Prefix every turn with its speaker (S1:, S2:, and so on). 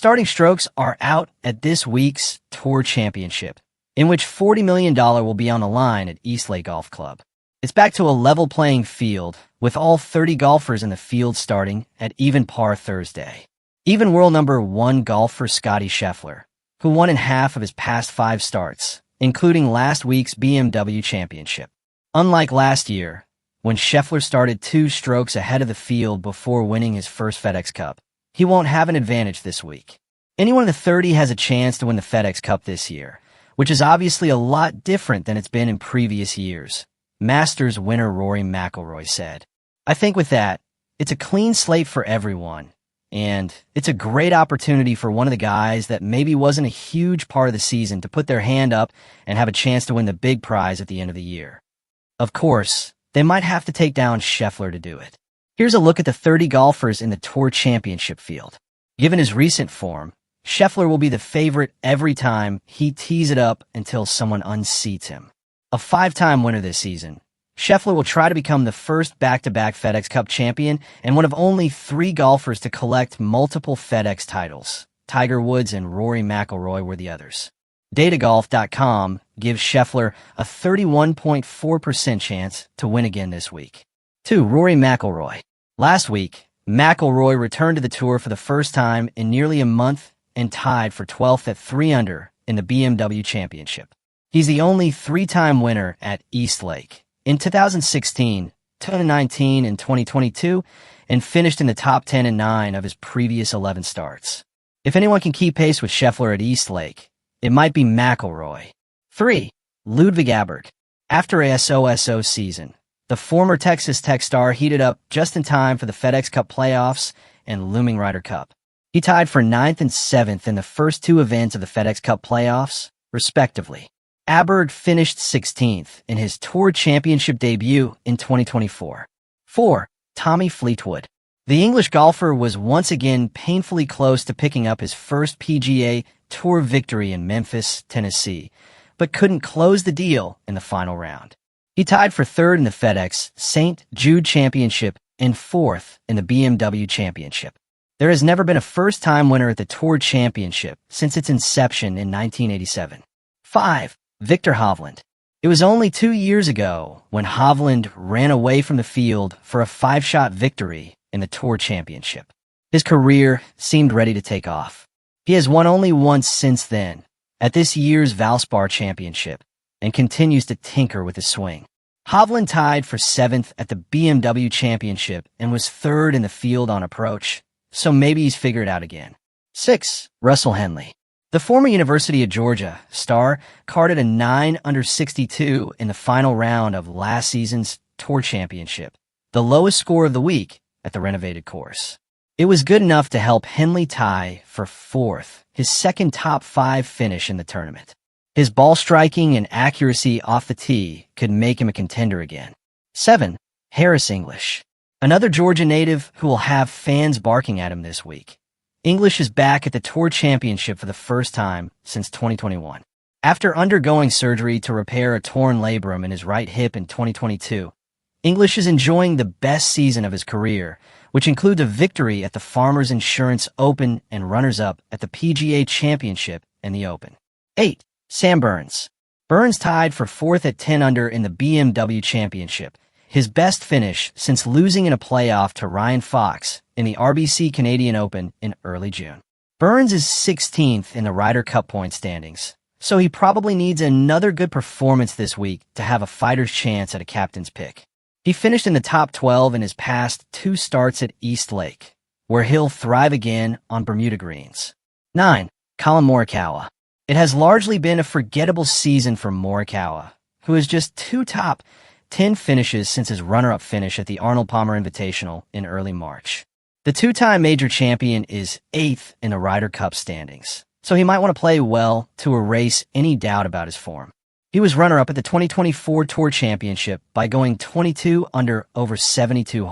S1: starting strokes are out at this week's Tour Championship, in which $40 million will be on the line at Eastlake Golf Club. It's back to a level playing field, with all 30 golfers in the field starting at even par Thursday. Even world number 1 golfer Scottie Scheffler, who won in half of his past 5 starts, including last week's BMW Championship. Unlike last year, when Scheffler started 2 strokes ahead of the field before winning his first FedEx Cup, he won't have an advantage this week. Anyone in the 30 has a chance to win the FedEx Cup this year, which is obviously a lot different than it's been in previous years, Masters winner Rory McIlroy said. I think with that, it's a clean slate for everyone, and it's a great opportunity for one of the guys that maybe wasn't a huge part of the season to put their hand up and have a chance to win the big prize at the end of the year. Of course, they might have to take down Scheffler to do it. Here's a look at the 30 golfers in the Tour Championship field. Given his recent form, Scheffler will be the favorite every time he tees it up until someone unseats him. A 5-time winner this season, Scheffler will try to become the first back-to-back FedEx Cup champion and one of only 3 golfers to collect multiple FedEx titles. Tiger Woods and Rory McIlroy were the others. Datagolf.com gives Scheffler a 31.4% chance to win again this week. 2. Rory McIlroy. Last week, McIlroy returned to the tour for the first time in nearly a month and tied for 12th at 3 under in the BMW Championship. He's the only 3-time winner at Eastlake in 2016, 2019, and 2022, and finished in the top 10 and 9 of his previous 11 starts. If anyone can keep pace with Scheffler at Eastlake, it might be McIlroy. 3. Ludwig Aberg. After a SOSO season, the former Texas Tech star heated up just in time for the FedEx Cup playoffs and looming Ryder Cup. He tied for 9th and 7th in the first 2 events of the FedEx Cup playoffs, respectively. Aberg finished 16th in his Tour Championship debut in 2024. 4. Tommy Fleetwood. The English golfer was once again painfully close to picking up his first PGA Tour victory in Memphis, Tennessee, but couldn't close the deal in the final round. He tied for 3rd in the FedEx St. Jude Championship and 4th in the BMW Championship. There has never been a first-time winner at the Tour Championship since its inception in 1987. 5. Viktor Hovland. It was only 2 years ago when Hovland ran away from the field for a 5-shot victory in the Tour Championship. His career seemed ready to take off. He has won only once since then, at this year's Valspar Championship, and continues to tinker with his swing. Hovland tied for 7th at the BMW Championship and was 3rd in the field on approach, so maybe he's figured out again. 6. Russell Henley. The former University of Georgia star carded a 9 under 62 in the final round of last season's Tour Championship, the lowest score of the week at the renovated course. It was good enough to help Henley tie for 4th, his second top 5 finish in the tournament. His ball striking and accuracy off the tee could make him a contender again. 7. Harris English. Another Georgia native who will have fans barking at him this week. English is back at the Tour Championship for the first time since 2021. After undergoing surgery to repair a torn labrum in his right hip in 2022, English is enjoying the best season of his career, which includes a victory at the Farmers Insurance Open and runners-up at the PGA Championship and the Open. 8. Sam Burns. Burns tied for 4th at 10 under in the BMW Championship, his best finish since losing in a playoff to Ryan Fox in the RBC Canadian Open in early June. Burns is 16th in the Ryder Cup point standings, so he probably needs another good performance this week to have a fighter's chance at a captain's pick. He finished in the top 12 in his past 2 starts at Eastlake, where he'll thrive again on Bermuda greens. 9. Collin Morikawa. It has largely been a forgettable season for Morikawa, who has just 2 top 10 finishes since his runner-up finish at the Arnold Palmer Invitational in early March. The 2-time major champion is 8th in the Ryder Cup standings, so he might want to play well to erase any doubt about his form. He was runner-up at the 2024 Tour Championship by going 22 under over 72 holes.